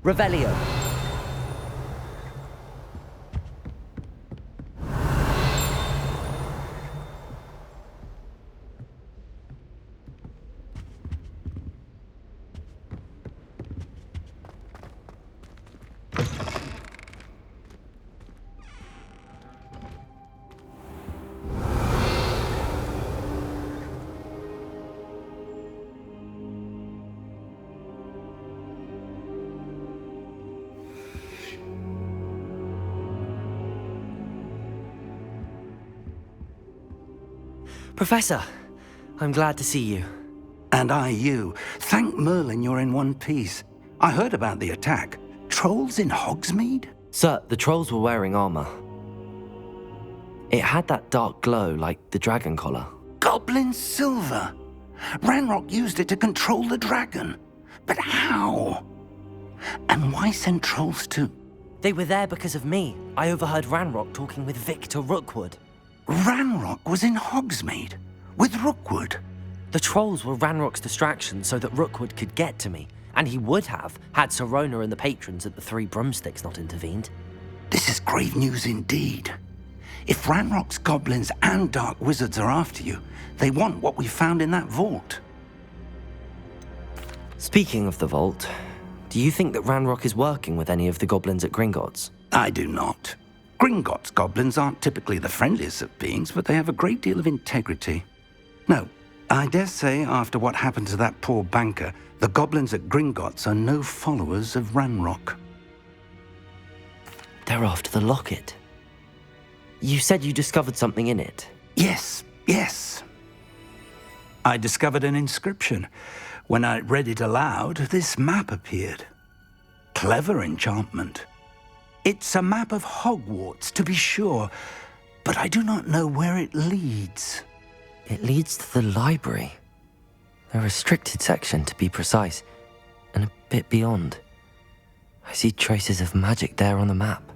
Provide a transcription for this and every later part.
Revelio. Professor, I'm glad to see you. And I you. Thank Merlin you're in one piece. I heard about the attack. Trolls in Hogsmeade? Sir, the trolls were wearing armor. It had that dark glow like the dragon collar. Goblin silver! Ranrock used it to control the dragon. But how? And why send trolls too? They were there because of me. I overheard Ranrock talking with Victor Rookwood. Ranrock was in Hogsmeade with Rookwood. The trolls were Ranrock's distraction so that Rookwood could get to me, and he would have had Sirona and the patrons at the Three Broomsticks not intervened. This is grave news indeed. If Ranrock's goblins and dark wizards are after you, they want what we found in that vault. Speaking of the vault, do you think that Ranrock is working with any of the goblins at Gringotts? I do not. Gringotts goblins aren't typically the friendliest of beings, but they have a great deal of integrity. No, I dare say after what happened to that poor banker, the goblins at Gringotts are no followers of Ranrock. They're after the locket. You said you discovered something in it. Yes. I discovered an inscription. When I read it aloud, this map appeared. Clever enchantment. It's a map of Hogwarts, to be sure, but I do not know where it leads. It leads to the library. A restricted section, to be precise, and a bit beyond. I see traces of magic there on the map.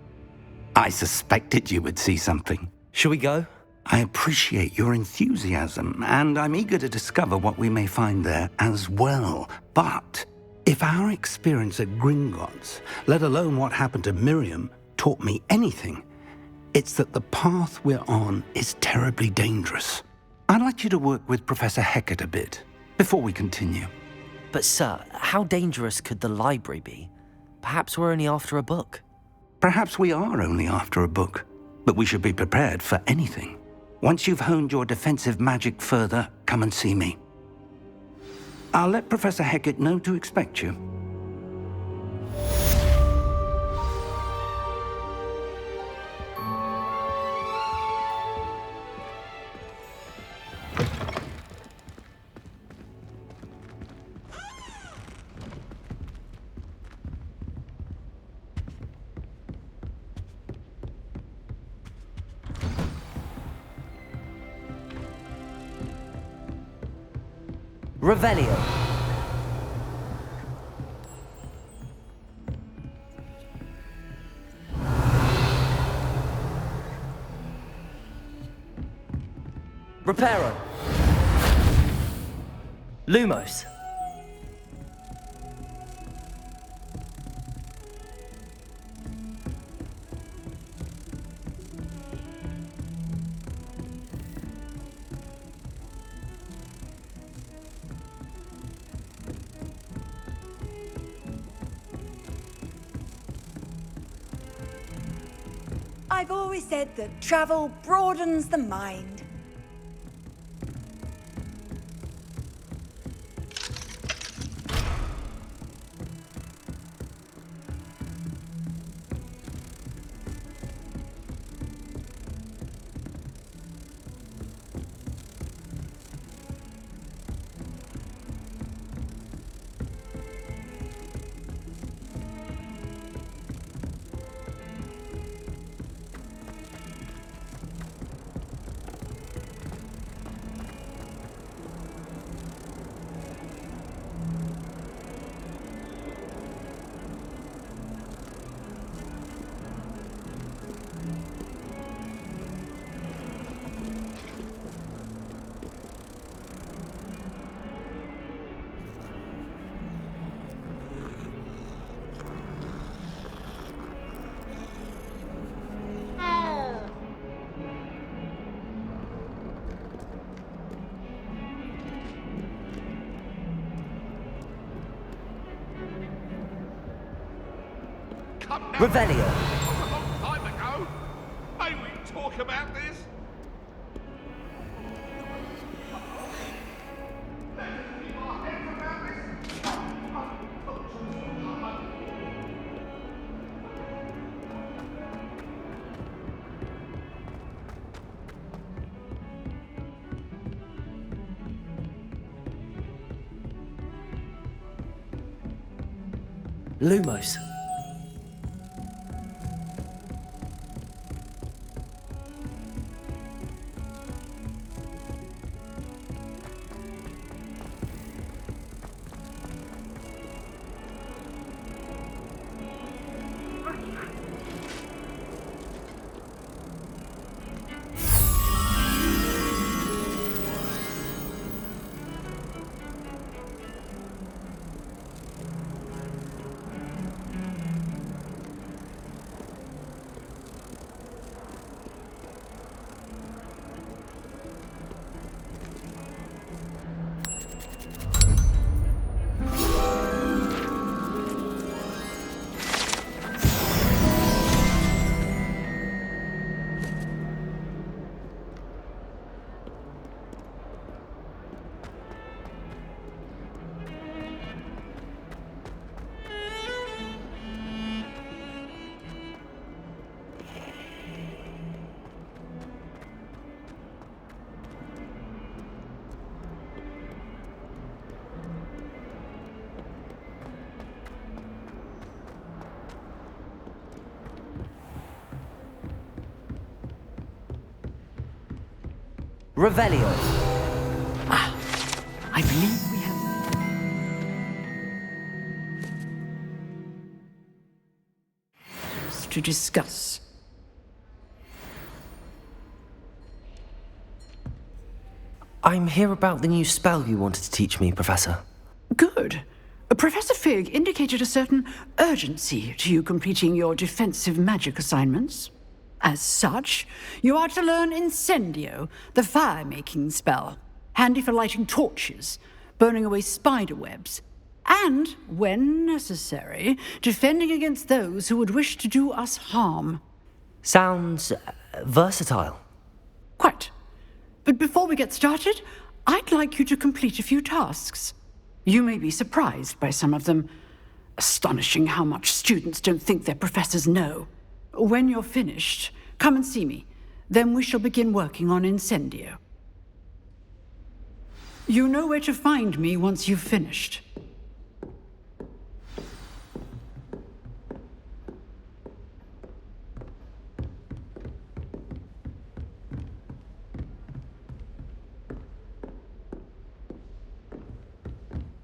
I suspected you would see something. Shall we go? I appreciate your enthusiasm, and I'm eager to discover what we may find there as well. But if our experience at Gringotts, let alone what happened to Miriam, taught me anything, it's that the path we're on is terribly dangerous. I'd like you to work with Professor Hecat a bit before we continue. But sir, how dangerous could the library be? Perhaps we're only after a book. Perhaps we are only after a book, but we should be prepared for anything. Once you've honed your defensive magic further, come and see me. I'll let Professor Hecat know to expect you. Revelio. Reparo. Lumos. I've always said that travel broadens the mind. Come now. Revelio. That was a long time ago. May we talk about this? Lumos. Revelio. I believe we have... to discuss. I'm here about the new spell you wanted to teach me, Professor. Good. Professor Fig indicated a certain urgency to you completing your defensive magic assignments. As such, you are to learn Incendio, the fire-making spell, handy for lighting torches, burning away spider webs, and, when necessary, defending against those who would wish to do us harm. Sounds versatile. Quite. But before we get started, I'd like you to complete a few tasks. You may be surprised by some of them. Astonishing how much students don't think their professors know. When you're finished, come and see me. Then we shall begin working on Incendio. You know where to find me once you've finished.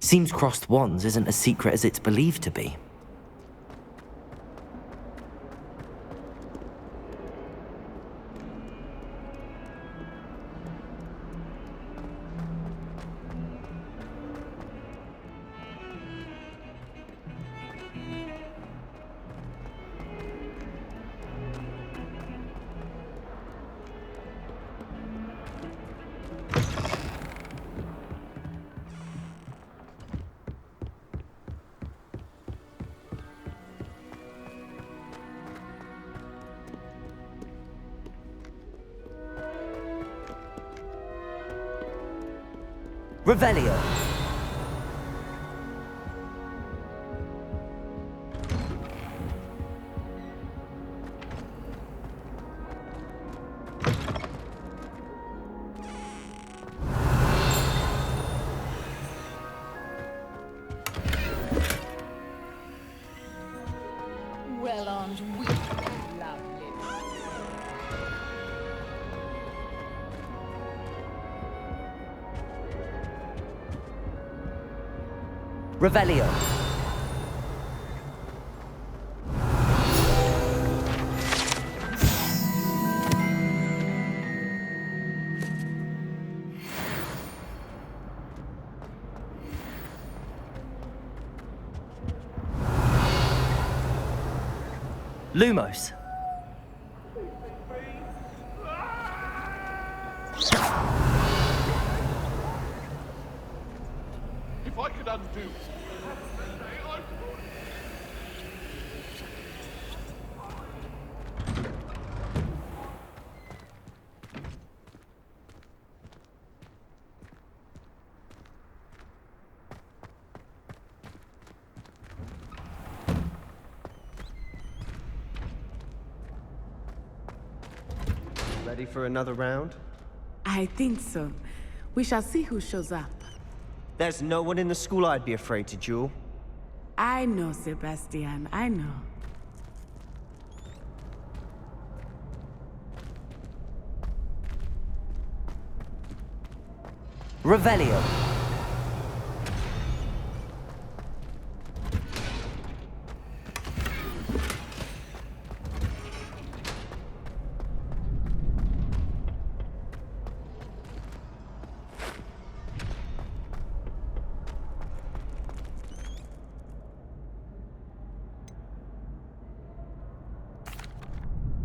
Seems crossed wands isn't as secret as it's believed to be. Revelio. Well, aren't we lovely? Revelio. Lumos. If I could undo... Ready for another round? I think so. We shall see who shows up. There's no one in the school I'd be afraid to duel. I know, Sebastian, I know. Revelio.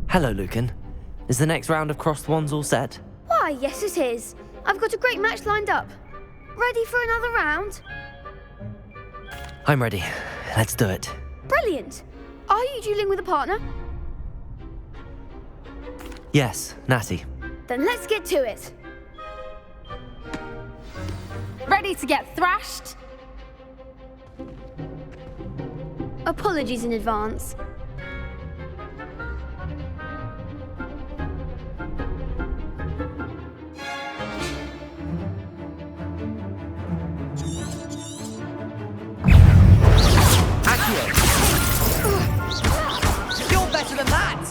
Hello, Lucan. Is the next round of Crossed Wands all set? Why, yes it is. I've got a great match lined up. Ready for another round? I'm ready. Let's do it. Brilliant. Are you dueling with a partner? Yes, Natty. Then let's get to it. Ready to get thrashed? Apologies in advance. You're better than that!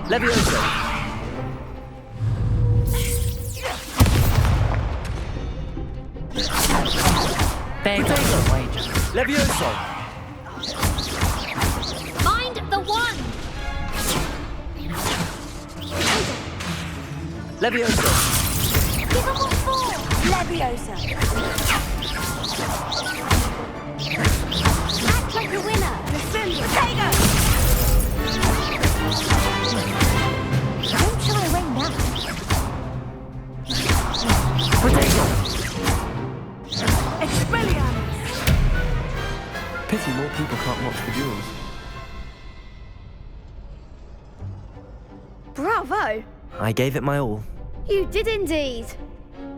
Levioso. Levioso. Mind the one! Levioso. Give him what for! Leviosa. Act like a winner! Potato! Don't try to win that. Potato. Expelliarmus. Pity more people can't watch the duels. Bravo! I gave it my all. You did indeed.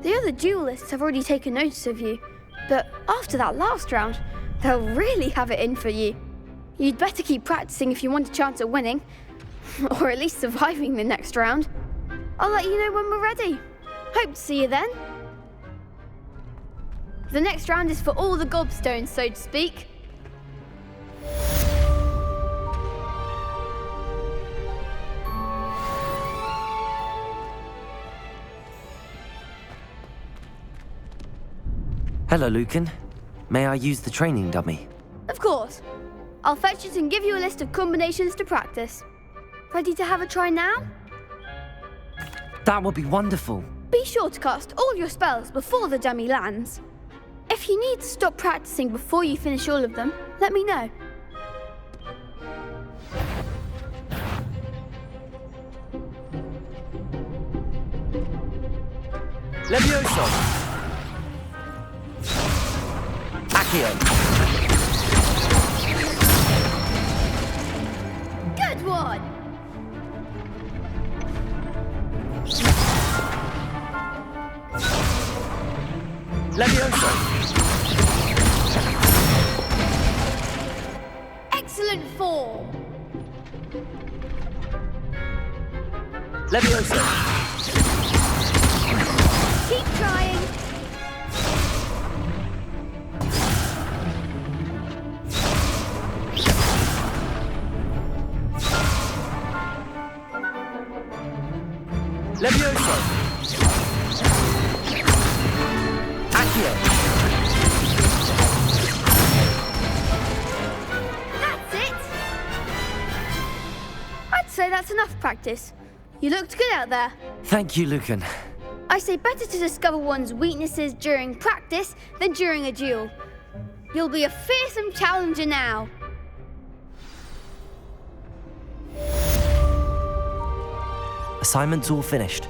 The other duelists have already taken notice of you, but after that last round, they'll really have it in for you. You'd better keep practicing if you want a chance at winning, or at least surviving the next round. I'll let you know when we're ready. Hope to see you then. The next round is for all the gobstones, so to speak. Hello, Lucan. May I use the training dummy? Of course. I'll fetch it and give you a list of combinations to practice. Ready to have a try now? That would be wonderful. Be sure to cast all your spells before the dummy lands. If you need to stop practicing before you finish all of them, let me know. Levioso. Accio. Good one! Levioso. Excellent form! Levioso. Keep trying! Levioso. Accio. That's it! I'd say that's enough practice. You looked good out there. Thank you, Lucan. I say better to discover one's weaknesses during practice than during a duel. You'll be a fearsome challenger now. Assignment's all finished.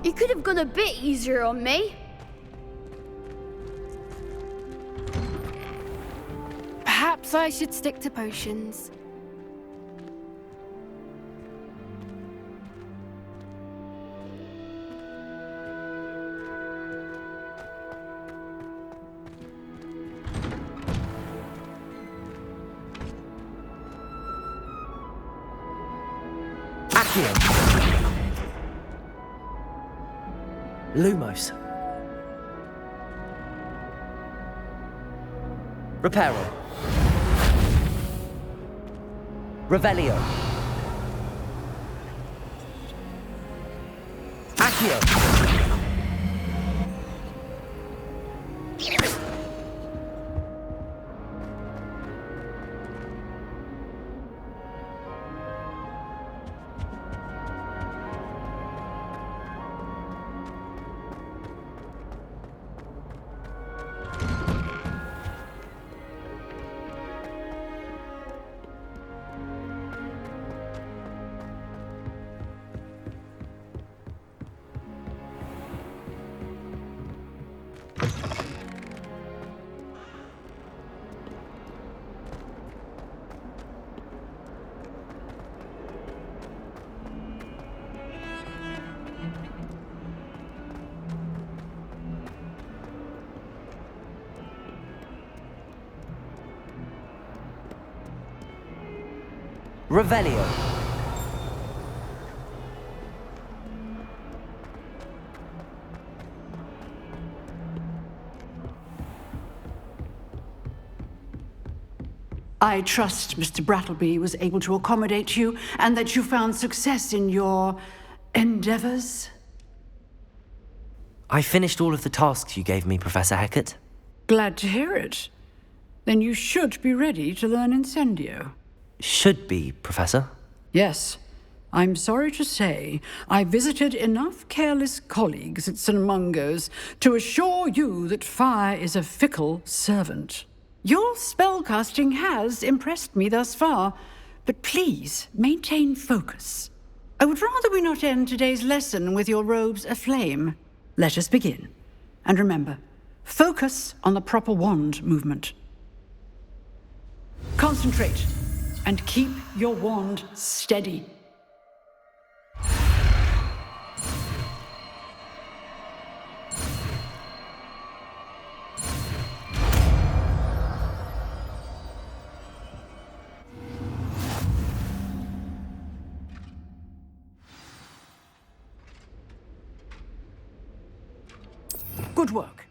You could have gone a bit easier on me. Perhaps I should stick to potions. Accio. Lumos. Reparo. Revelio. Accio. Revelio. I trust Mr. Brattleby was able to accommodate you and that you found success in your endeavors. I finished all of the tasks you gave me, Professor Hecat. Glad to hear it. Then you should be ready to learn Incendio. Should be, Professor. Yes. I'm sorry to say, I visited enough careless colleagues at St. Mungo's to assure you that fire is a fickle servant. Your spellcasting has impressed me thus far, but please maintain focus. I would rather we not end today's lesson with your robes aflame. Let us begin. And remember, focus on the proper wand movement. Concentrate and keep your wand steady. Good work.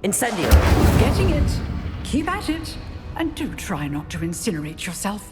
Incendio! Getting it. Keep at it. And do try not to incinerate yourself.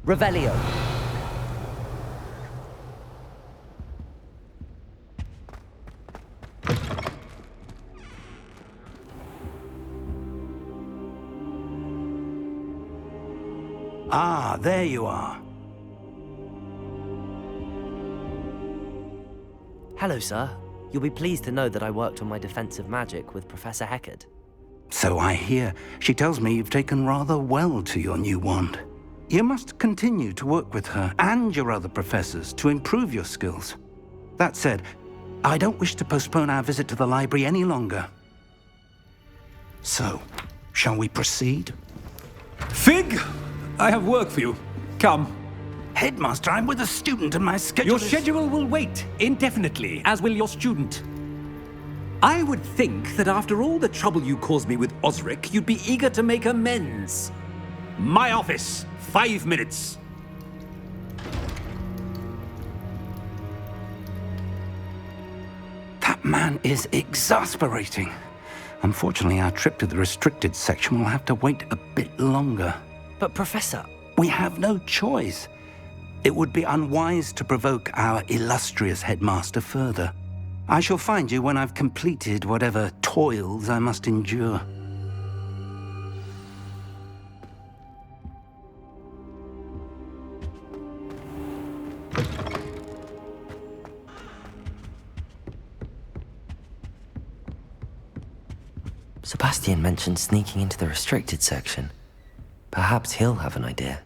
Revelio. Ah, there you are. Hello, sir. You'll be pleased to know that I worked on my defensive magic with Professor Heckard. So I hear. She tells me you've taken rather well to your new wand. You must continue to work with her and your other professors to improve your skills. That said, I don't wish to postpone our visit to the library any longer. So, shall we proceed? Fig! I have work for you. Come. Headmaster, I'm with a student and my schedule Your schedule will wait indefinitely, as will your student. I would think that after all the trouble you caused me with Osric, you'd be eager to make amends. My office. 5 minutes. That man is exasperating. Unfortunately, our trip to the restricted section will have to wait a bit longer. But, Professor... We have no choice. It would be unwise to provoke our illustrious headmaster further. I shall find you when I've completed whatever toils I must endure. Sebastian mentioned sneaking into the restricted section. Perhaps he'll have an idea.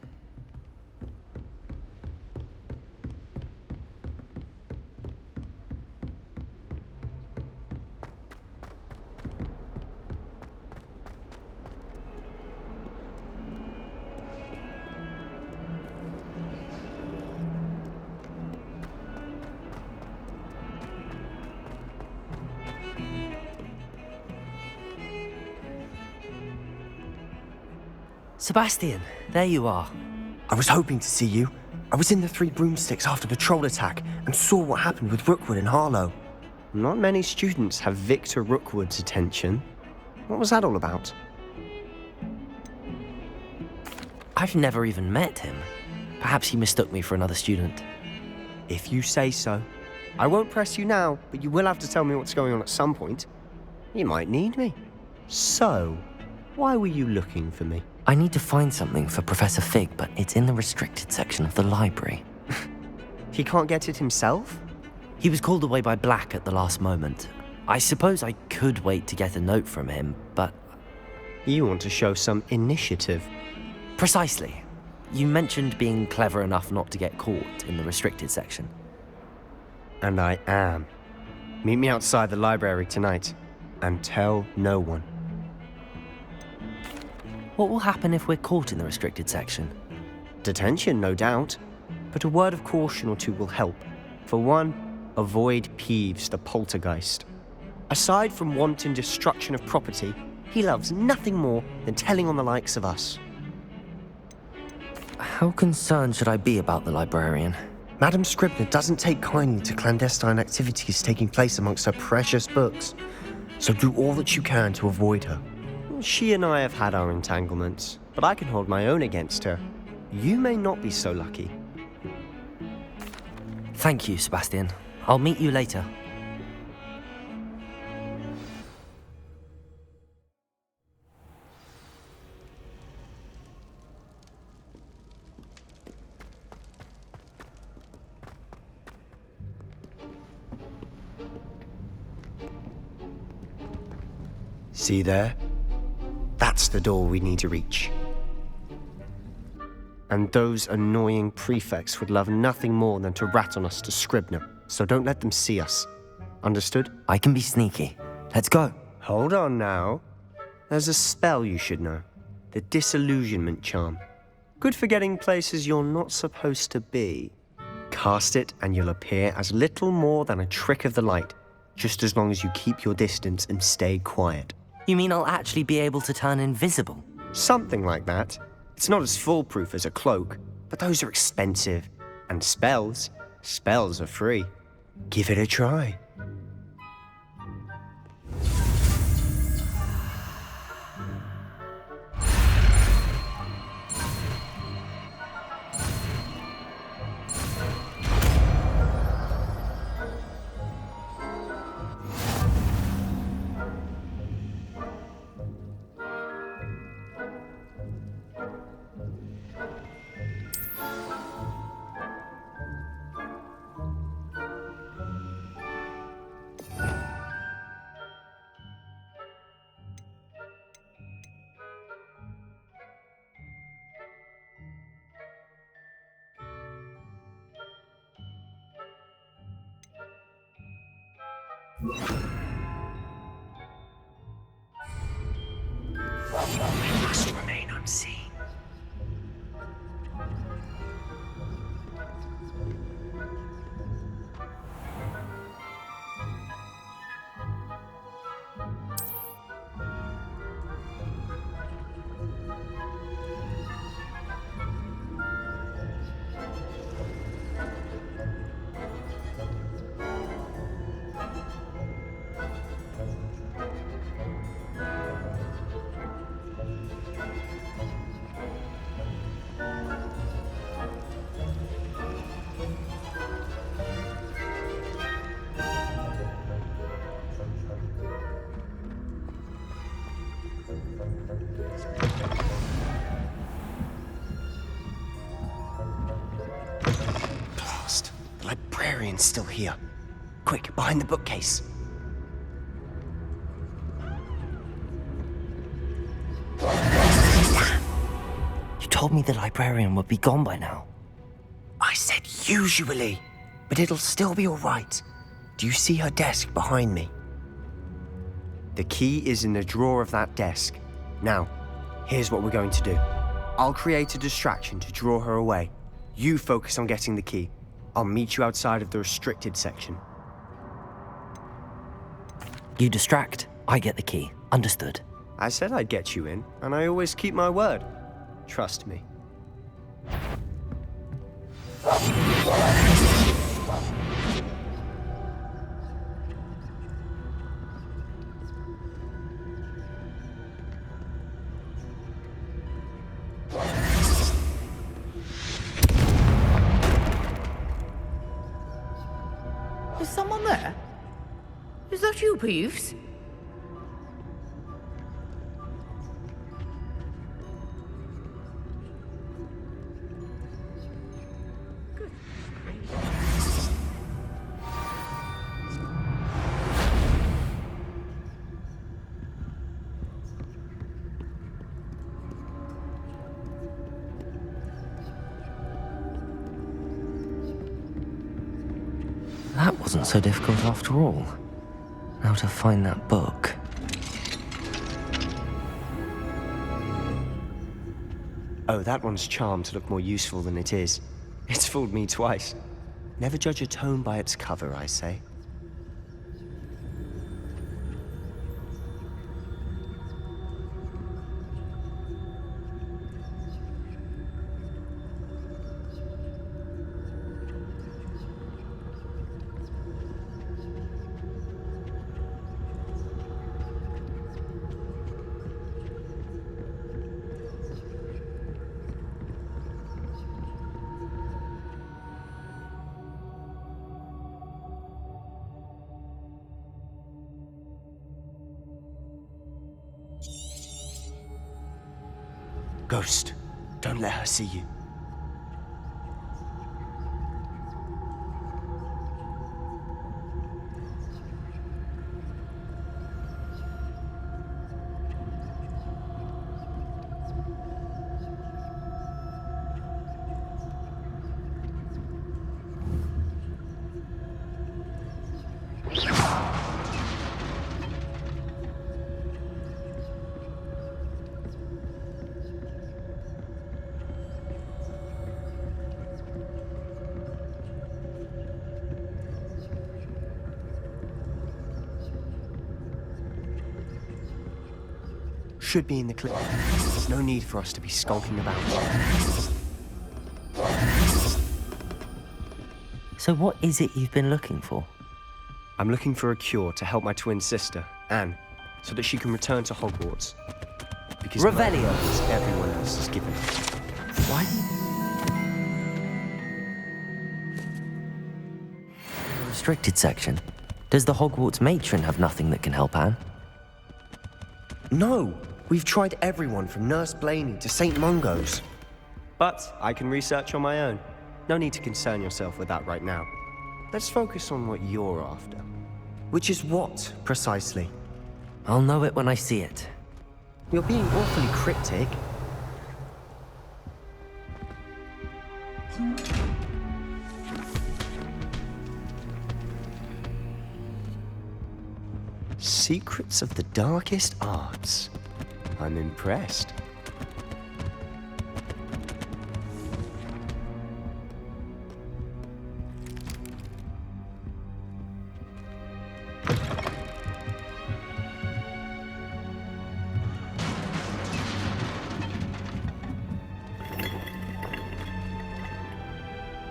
Sebastian, there you are. I was hoping to see you. I was in the Three Broomsticks after the troll attack and saw what happened with Rookwood and Harlow. Not many students have Victor Rookwood's attention. What was that all about? I've never even met him. Perhaps he mistook me for another student. If you say so. I won't press you now, but you will have to tell me what's going on at some point. You might need me. So, why were you looking for me? I need to find something for Professor Fig, but it's in the restricted section of the library. He can't get it himself? He was called away by Black at the last moment. I suppose I could wait to get a note from him, but... You want to show some initiative. Precisely. You mentioned being clever enough not to get caught in the restricted section. And I am. Meet me outside the library tonight, and tell no one. What will happen if we're caught in the restricted section? Detention, no doubt. But a word of caution or two will help. For one, avoid Peeves, the poltergeist. Aside from wanton destruction of property, he loves nothing more than telling on the likes of us. How concerned should I be about the librarian? Madam Scribner doesn't take kindly to clandestine activities taking place amongst her precious books, so do all that you can to avoid her. She and I have had our entanglements, but I can hold my own against her. You may not be so lucky. Thank you, Sebastian. I'll meet you later. See there? That's the door we need to reach. And those annoying prefects would love nothing more than to rat on us to Scribner, so don't let them see us. Understood? I can be sneaky. Let's go. Hold on now. There's a spell you should know. The Disillusionment Charm. Good for getting places you're not supposed to be. Cast it and you'll appear as little more than a trick of the light, just as long as you keep your distance and stay quiet. You mean I'll actually be able to turn invisible? Something like that. It's not as foolproof as a cloak, but those are expensive. And spells are free. Give it a try. We must remain unseen. Blast. The librarian's still here. Quick, behind the bookcase. You told me the librarian would be gone by now. I said usually, but it'll still be all right. Do you see her desk behind me? The key is in the drawer of that desk. Now, here's what we're going to do. I'll create a distraction to draw her away. You focus on getting the key. I'll meet you outside of the restricted section. You distract, I get the key. Understood. I said I'd get you in, and I always keep my word. Trust me. Is someone there? Is that you, Peeves? That wasn't so difficult after all. Now to find that book. Oh, that one's charmed to look more useful than it is. It's fooled me twice. Never judge a tome by its cover, I say. Ghost, don't let her see you. should be in the clear. There's no need for us to be skulking about. So what is it you've been looking for? I'm looking for a cure to help my twin sister, Anne, so that she can return to Hogwarts. Because Revelio is everyone else is given. Why? Restricted section. Does the Hogwarts matron have nothing that can help Anne? No! We've tried everyone from Nurse Blaney to St. Mungo's. But I can research on my own. No need to concern yourself with that right now. Let's focus on what you're after. Which is what, precisely? I'll know it when I see it. You're being awfully cryptic. Secrets of the darkest arts. I'm impressed.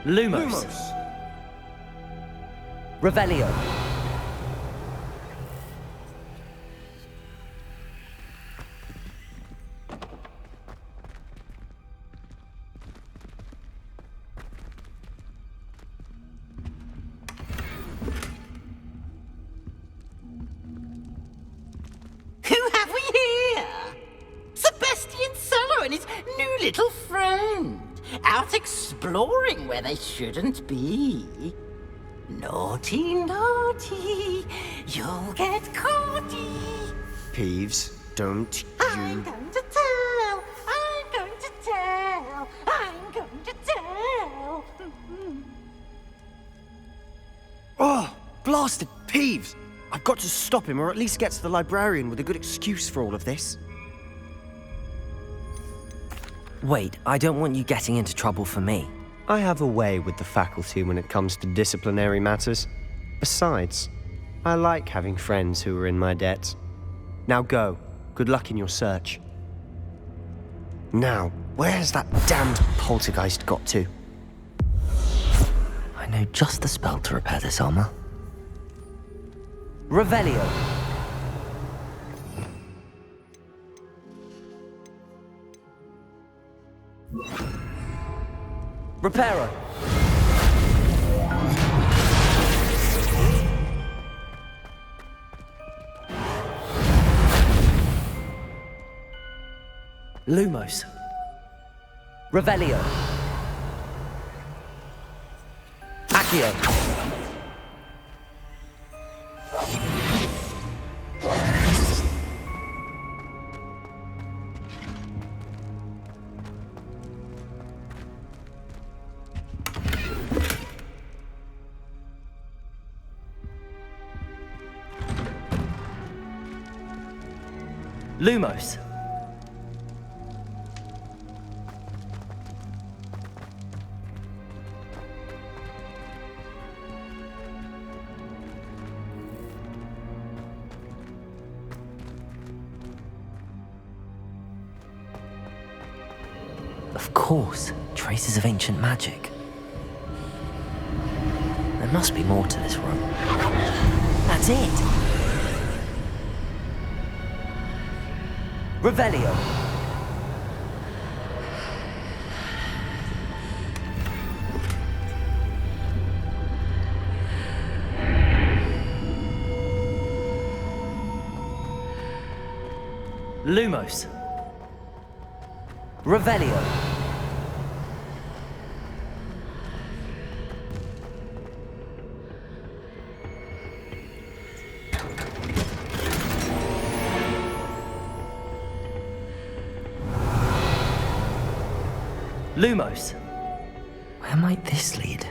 Lumos. Revelio. Who have we here? Sebastian Sallow and his new little friend, out exploring where they shouldn't be. Naughty, naughty, you'll get caughty. Peeves, don't I'm going to tell, I'm going to tell, I'm going to tell. Oh, blasted Peeves! I've got to stop him, or at least get to the librarian with a good excuse for all of this. Wait, I don't want you getting into trouble for me. I have a way with the faculty when it comes to disciplinary matters. Besides, I like having friends who are in my debt. Now go. Good luck in your search. Now, where's that damned poltergeist got to? I know just the spell to repair this armor. Revelio. Reparo. Lumos. Revelio. Accio. Lumos. Of course, traces of ancient magic. There must be more to this room. That's it! Revelio. Lumos. Revelio. Lumos. Where might this lead?